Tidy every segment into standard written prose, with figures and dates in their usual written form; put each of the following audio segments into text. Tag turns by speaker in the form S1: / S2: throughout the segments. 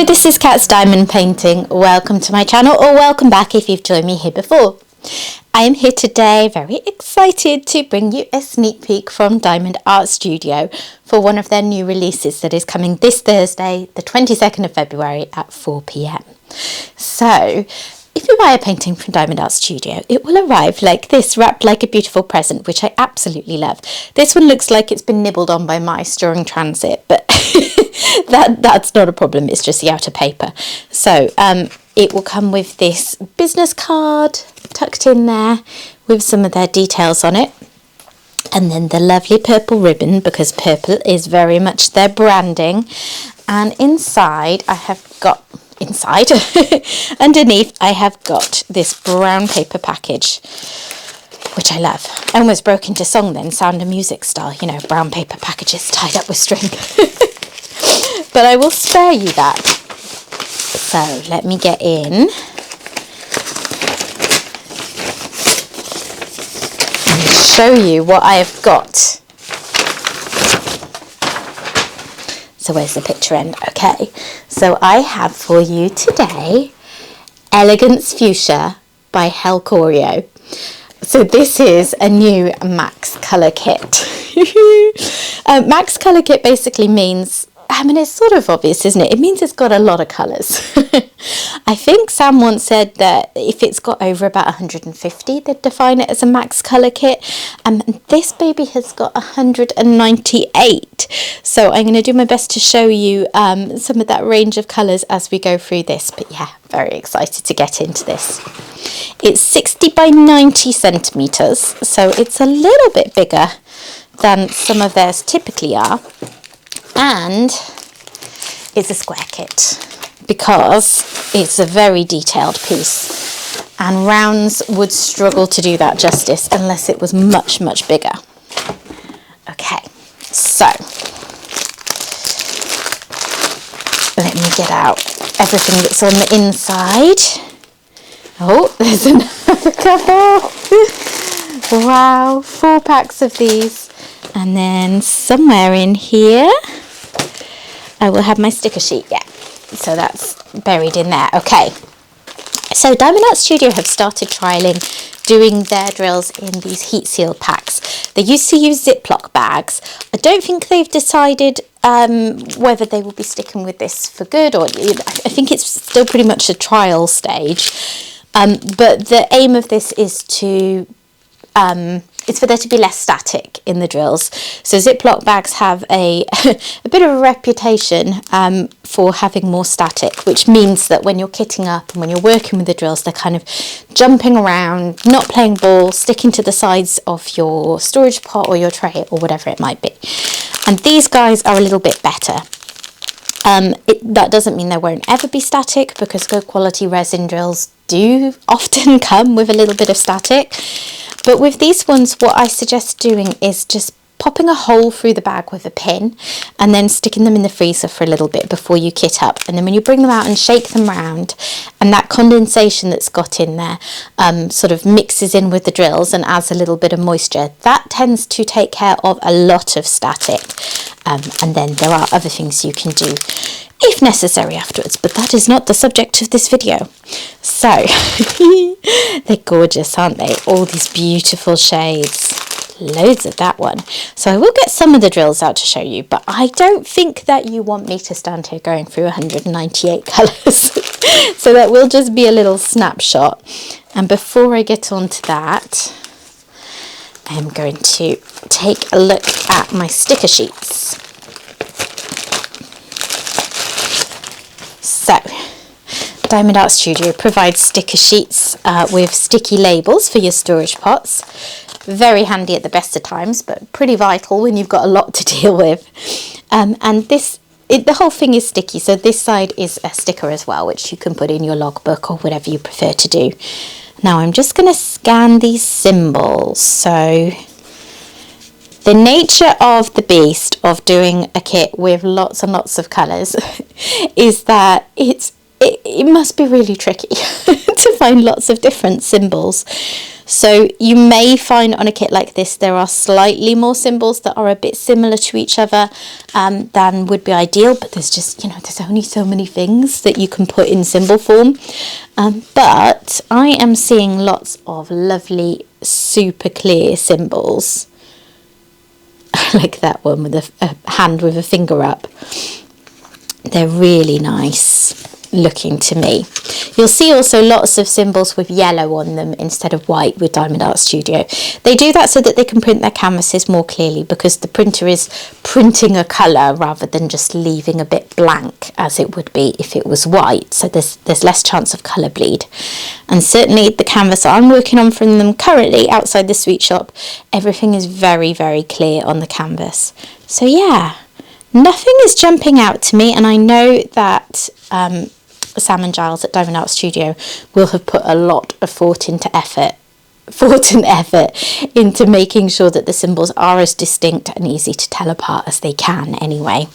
S1: this is Cat's Diamond Painting. Welcome to my channel, or welcome back if you've joined me here before. I am here today very excited to bring you a sneak peek from Diamond Art Studio for one of their new releases that is coming this Thursday, the 22nd of February at 4 p.m. So, if you buy a painting from Diamond Art Studio, it will arrive like this, wrapped like a beautiful present, which I absolutely love. This one looks like it's been nibbled on by mice during transit, but that's not a problem, it's just the outer paper. So it will come with this business card tucked in there with some of their details on it. And then the lovely purple ribbon, because purple is very much their branding. And inside I have got... underneath I have got this brown paper package, which I love. I almost broke into song then, Sound of Music style, you know, brown paper packages tied up with string. But I will spare you that. So let me get in and show you what I have got. So where's the picture end? Okay, so I have for you today Elegance Fuchsia by Helkoryo. So this is a new Max Colour Kit. Max Colour Kit basically means, I mean, it's sort of obvious, isn't it? It means it's got a lot of colours. I think Sam once said that if it's got over about 150, they'd define it as a max colour kit. And this baby has got 198. So I'm going to do my best to show you some of that range of colours as we go through this. But yeah, very excited to get into this. It's 60 by 90 centimetres, so it's a little bit bigger than some of theirs typically are. And it's a square kit because it's a very detailed piece, and rounds would struggle to do that justice unless it was much, much bigger. Okay, so let me get out everything that's on the inside. Oh, there's another couple. Wow, 4 packs of these. And then somewhere in here I will have my sticker sheet, yeah, so that's buried in there. Okay, so Diamond Art Studio have started trialling doing their drills in these heat seal packs. They used to use Ziploc bags. I don't think they've decided whether they will be sticking with this for good, or I think it's still pretty much a trial stage. But the aim of this is to it's for there to be less static in the drills. So Ziploc bags have a bit of a reputation for having more static, which means that when you're kitting up and when you're working with the drills, they're kind of jumping around, not playing ball, sticking to the sides of your storage pot or your tray or whatever it might be. And these guys are a little bit better. That doesn't mean there won't ever be static, because good quality resin drills do often come with a little bit of static. But with these ones, what I suggest doing is just popping a hole through the bag with a pin and then sticking them in the freezer for a little bit before you kit up. And then when you bring them out and shake them around, and that condensation that's got in there sort of mixes in with the drills and adds a little bit of moisture, that tends to take care of a lot of static. And then there are other things you can do if necessary afterwards, but that is not the subject of this video. So they're gorgeous, aren't they? All these beautiful shades, loads of that one. So I will get some of the drills out to show you, but I don't think that you want me to stand here going through 198 colours. So that will just be a little snapshot. And before I get on to that, I'm going to take a look at my sticker sheets. So, Diamond Art Studio provides sticker sheets with sticky labels for your storage pots. Very handy at the best of times, but pretty vital when you've got a lot to deal with. And the whole thing is sticky, so this side is a sticker as well, which you can put in your logbook or whatever you prefer to do. Now I'm just going to scan these symbols. So the nature of the beast of doing a kit with lots and lots of colours is that it must be really tricky to find lots of different symbols. So you may find on a kit like this there are slightly more symbols that are a bit similar to each other than would be ideal, but there's just, you know, there's only so many things that you can put in symbol form. But I am seeing lots of lovely super clear symbols like that one with a hand with a finger up. They're really nice looking to me. You'll see also lots of symbols with yellow on them instead of white with Diamond Art Studio. They do that so that they can print their canvases more clearly, because the printer is printing a colour rather than just leaving a bit blank as it would be if it was white. So there's less chance of colour bleed. And certainly the canvas I'm working on from them currently outside the sweet shop, everything is very, very clear on the canvas. So yeah, nothing is jumping out to me, and I know that Sam and Giles at Diamond Art Studio will have put a lot of thought and effort into making sure that the symbols are as distinct and easy to tell apart as they can anyway.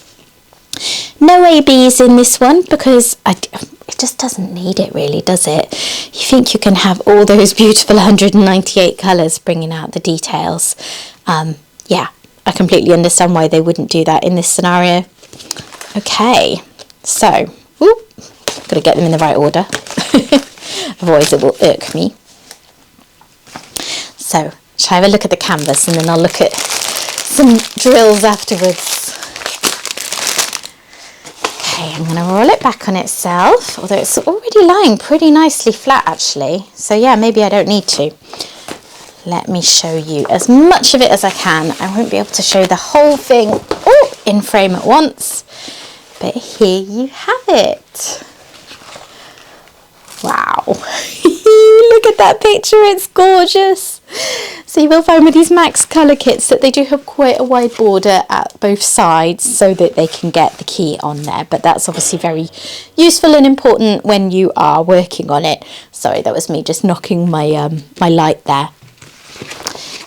S1: No ABs in this one, because it just doesn't need it really, does it? You think you can have all those beautiful 198 colours bringing out the details. Yeah, I completely understand why they wouldn't do that in this scenario. Okay, so got to get them in the right order, otherwise it will irk me. So, shall I have a look at the canvas and then I'll look at some drills afterwards. Okay, I'm going to roll it back on itself, although it's already lying pretty nicely flat actually. So yeah, maybe I don't need to. Let me show you as much of it as I can. I won't be able to show the whole thing in frame at once, but here you have it. Wow, look at that picture, it's gorgeous. So you will find with these Max colour kits that they do have quite a wide border at both sides so that they can get the key on there, but that's obviously very useful and important when you are working on it. Sorry, that was me just knocking my my light there.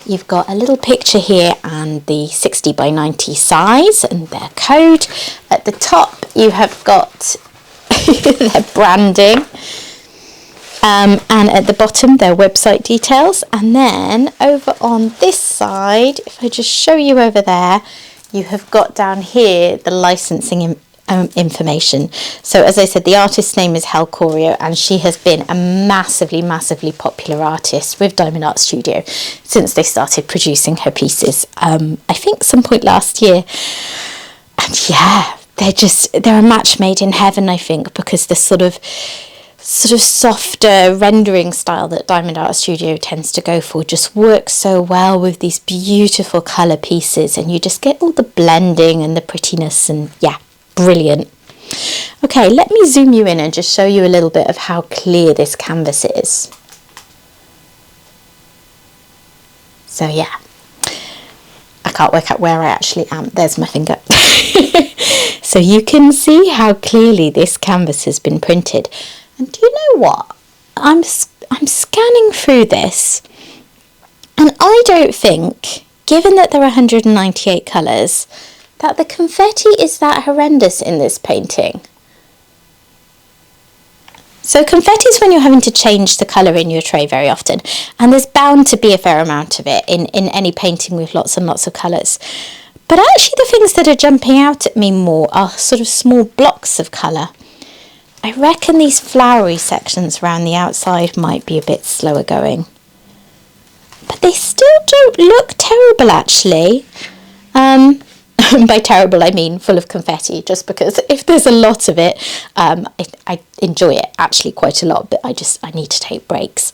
S1: You've got a little picture here and the 60 by 90 size and their code. At the top you have got their branding. And at the bottom their website details, and then over on this side, if I just show you over there, you have got down here the licensing information. So as I said, the artist's name is Helkoryo, and she has been a massively popular artist with Diamond Art Studio since they started producing her pieces, I think some point last year. And yeah, they're a match made in heaven, I think, because the sort of softer rendering style that Diamond Art Studio tends to go for just works so well with these beautiful colour pieces, and you just get all the blending and the prettiness, and yeah, brilliant. Okay, let me zoom you in and just show you a little bit of how clear this canvas is. So yeah, I can't work out where I actually am. There's my finger. So you can see how clearly this canvas has been printed. And do you know what? I'm scanning through this, and I don't think, given that there are 198 colours, that the confetti is that horrendous in this painting. So confetti is when you're having to change the colour in your tray very often, and there's bound to be a fair amount of it in any painting with lots and lots of colours. But actually the things that are jumping out at me more are sort of small blocks of colour. I reckon these flowery sections around the outside might be a bit slower going. But they still don't look terrible actually. By terrible I mean full of confetti, just because if there's a lot of it, I enjoy it actually quite a lot, but I need to take breaks.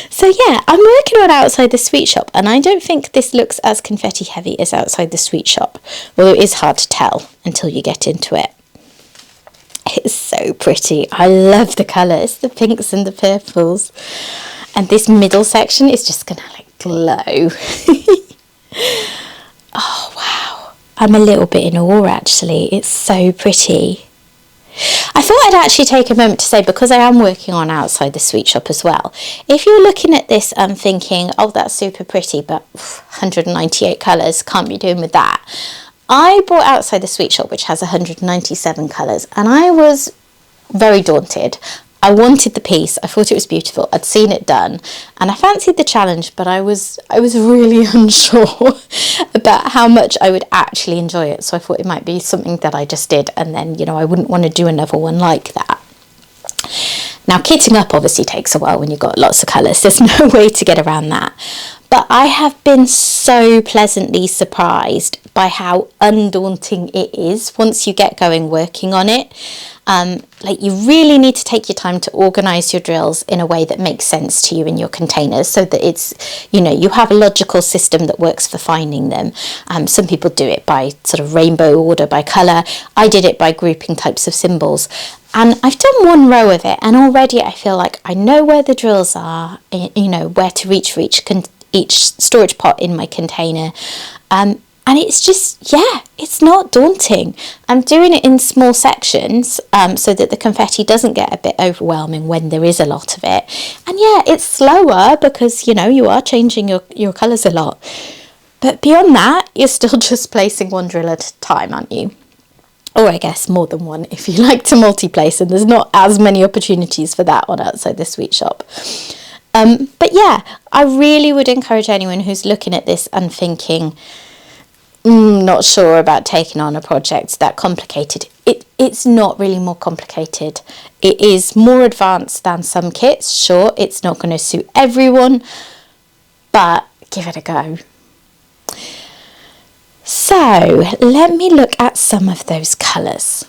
S1: So yeah, I'm working on outside the sweet shop, and I don't think this looks as confetti heavy as outside the sweet shop, although it is hard to tell until you get into it. It's so pretty. I love the colours, the pinks and the purples. And this middle section is just going to like glow. Oh, wow. I'm a little bit in awe, actually. It's so pretty. I thought I'd actually take a moment to say, because I am working on outside the sweet shop as well, if you're looking at this and thinking, oh, that's super pretty, but 198 colours, can't be doing with that. I bought outside the sweet shop, which has 197 colours, and I was very daunted. I wanted the piece. I thought it was beautiful. I'd seen it done and I fancied the challenge, but I was really unsure about how much I would actually enjoy it. So I thought it might be something that I just did and then, you know, I wouldn't want to do another one like that. Now, kitting up obviously takes a while when you've got lots of colours. There's no way to get around that. But I have been so pleasantly surprised by how undaunting it is once you get going working on it. Like, you really need to take your time to organise your drills in a way that makes sense to you in your containers, so that it's, you know, you have a logical system that works for finding them. Some people do it by sort of rainbow order by colour. I did it by grouping types of symbols. And I've done one row of it and already I feel like I know where the drills are, you know, where to reach for each storage pot in my container. And it's just, yeah, it's not daunting. I'm doing it in small sections so that the confetti doesn't get a bit overwhelming when there is a lot of it. And yeah, it's slower because, you know, you are changing your colours a lot. But beyond that, you're still just placing one drill at a time, aren't you? Or I guess more than one if you like to multi-place, and there's not as many opportunities for that on outside the sweet shop. But yeah, I really would encourage anyone who's looking at this and thinking, not sure about taking on a project that complicated. It's not really more complicated. It is more advanced than some kits. Sure, it's not going to suit everyone, but give it a go. So let me look at some of those colours.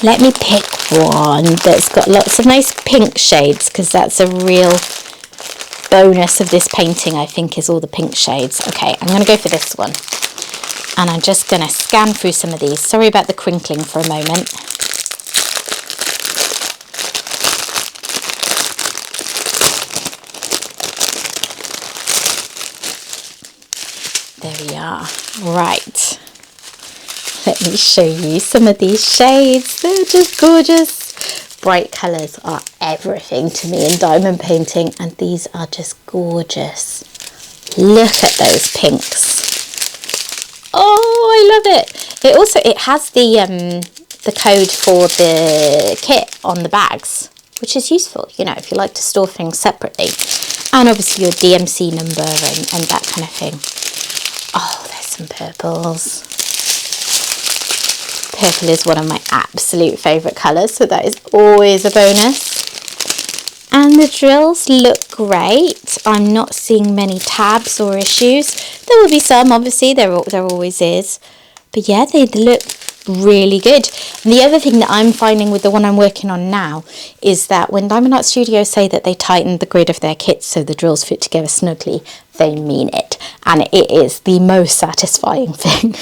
S1: Let me pick one that's got lots of nice pink shades, because that's a real bonus of this painting, I think, is all the pink shades. Okay, I'm going to go for this one. And I'm just going to scan through some of these. Sorry about the crinkling for a moment. There we are. Right. Let me show you some of these shades. They're just gorgeous. Bright colours are everything to me in diamond painting, and these are just gorgeous. Look at those pinks. Oh, I love it. It has the code for the kit on the bags, which is useful, you know, if you like to store things separately. And obviously your DMC number and that kind of thing. Oh, there's some purples. Purple is one of my absolute favourite colours, so that is always a bonus. And the drills look great. I'm not seeing many tabs or issues. There will be some, obviously, there always is. But yeah, they look really good. And the other thing that I'm finding with the one I'm working on now is that when Diamond Art Studios say that they tightened the grid of their kits so the drills fit together snugly, they mean it. And it is the most satisfying thing.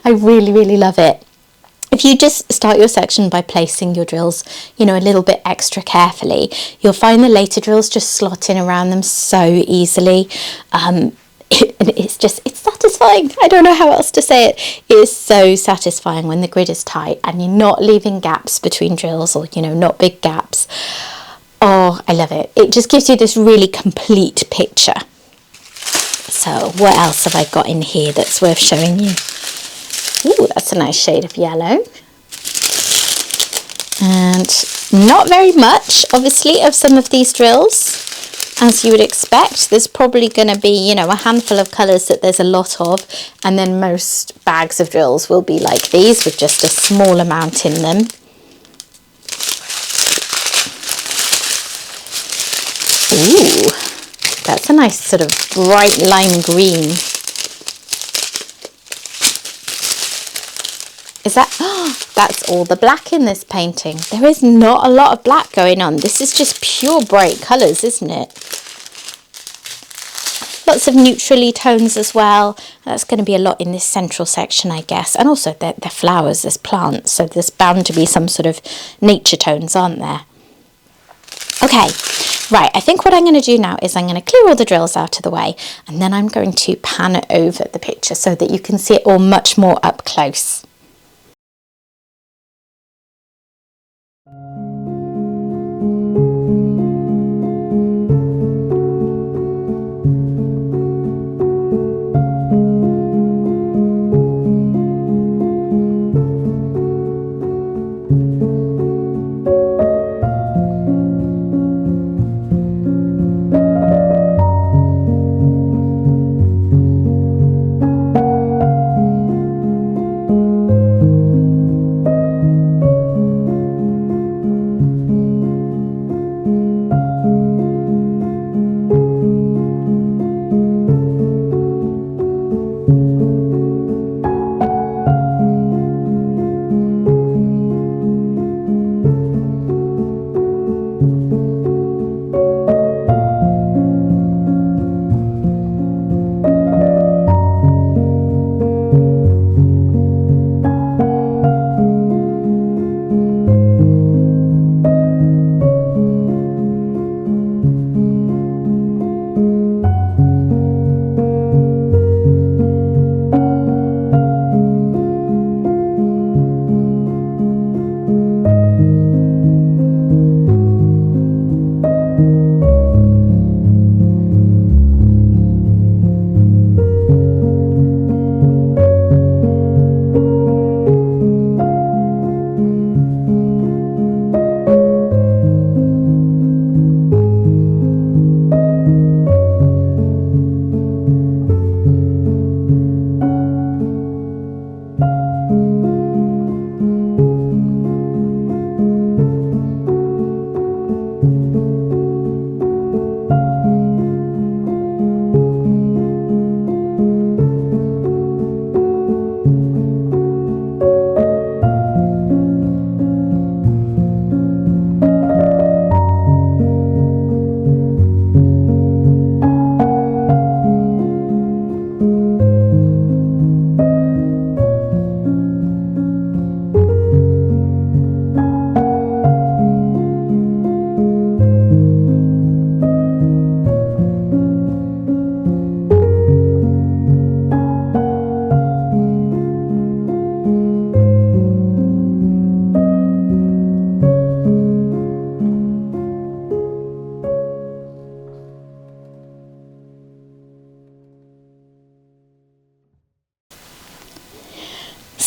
S1: I really, really love it. If you just start your section by placing your drills, you know, a little bit extra carefully, you'll find the later drills just slot in around them so easily. It's satisfying. I don't know how else to say it. It is so satisfying when the grid is tight and you're not leaving gaps between drills, or, you know, not big gaps. Oh, I love it. It just gives you this really complete picture. So what else have I got in here that's worth showing you? Ooh, that's a nice shade of yellow. And not very much, obviously, of some of these drills. As you would expect, there's probably going to be, you know, a handful of colours that there's a lot of, and then most bags of drills will be like these with just a small amount in them. Ooh, that's a nice sort of bright lime green. Is that, oh, that's all the black in this painting. There is not a lot of black going on. This is just pure bright colours, isn't it? Lots of neutrally tones as well. That's going to be a lot in this central section, I guess. And also they're flowers, there's plants, so there's bound to be some sort of nature tones, aren't there? Okay, right, I think what I'm going to do now is I'm going to clear all the drills out of the way, and then I'm going to pan over the picture so that you can see it all much more up close.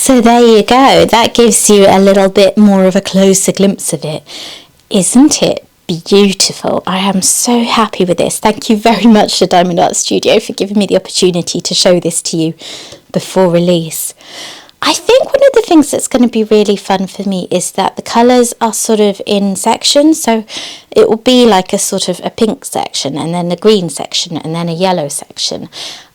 S1: So there you go. That gives you a little bit more of a closer glimpse of it. Isn't it beautiful? I am so happy with this. Thank you very much to Diamond Art Studio for giving me the opportunity to show this to you before release. I think one of the things that's going to be really fun for me is that the colours are sort of in sections. So it will be like a sort of a pink section, and then a green section, and then a yellow section.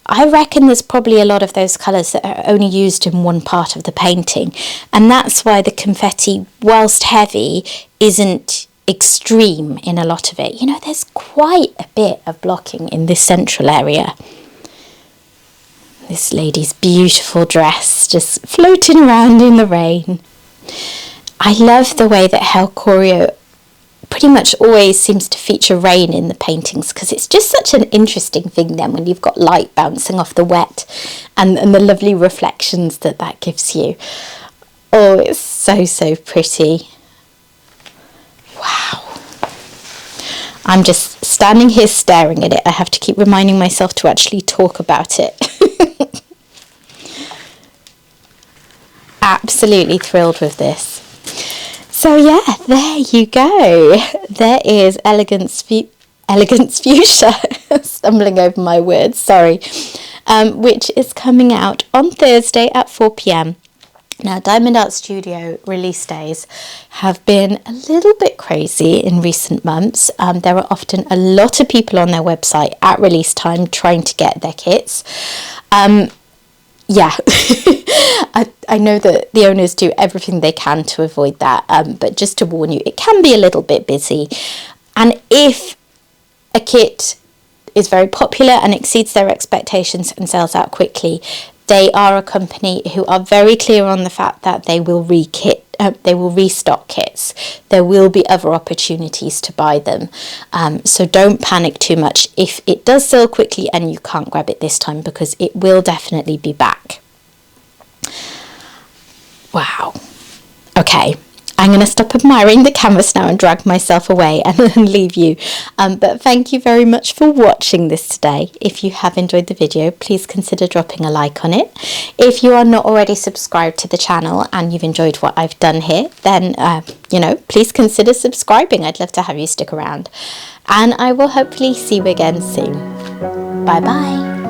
S1: I reckon there's probably a lot of those colours that are only used in one part of the painting, and that's why the confetti, whilst heavy, isn't extreme in a lot of it. You know, there's quite a bit of blocking in this central area. This lady's beautiful dress just floating around in the rain. I love the way that Helkoryo pretty much always seems to feature rain in the paintings, because it's just such an interesting thing then when you've got light bouncing off the wet and the lovely reflections that gives you. Oh, it's so pretty. Wow. I'm just standing here staring at it. I have to keep reminding myself to actually talk about it. Absolutely thrilled with this. So yeah, there you go. There is Elegance Fuchsia, stumbling over my words, sorry, which is coming out on Thursday at 4 p.m. Now, Diamond Art Studio release days have been a little bit crazy in recent months. There are often a lot of people on their website at release time trying to get their kits. Yeah, I know that the owners do everything they can to avoid that, but just to warn you, it can be a little bit busy. And if a kit is very popular and exceeds their expectations and sells out quickly, they are a company who are very clear on the fact that they will restock kits. There will be other opportunities to buy them. So don't panic too much if it does sell quickly and you can't grab it this time, because it will definitely be back. Wow. Okay. I'm going to stop admiring the canvas now and drag myself away and leave you. But thank you very much for watching this today. If you have enjoyed the video, please consider dropping a like on it. If you are not already subscribed to the channel and you've enjoyed what I've done here, then, please consider subscribing. I'd love to have you stick around. And I will hopefully see you again soon. Bye bye.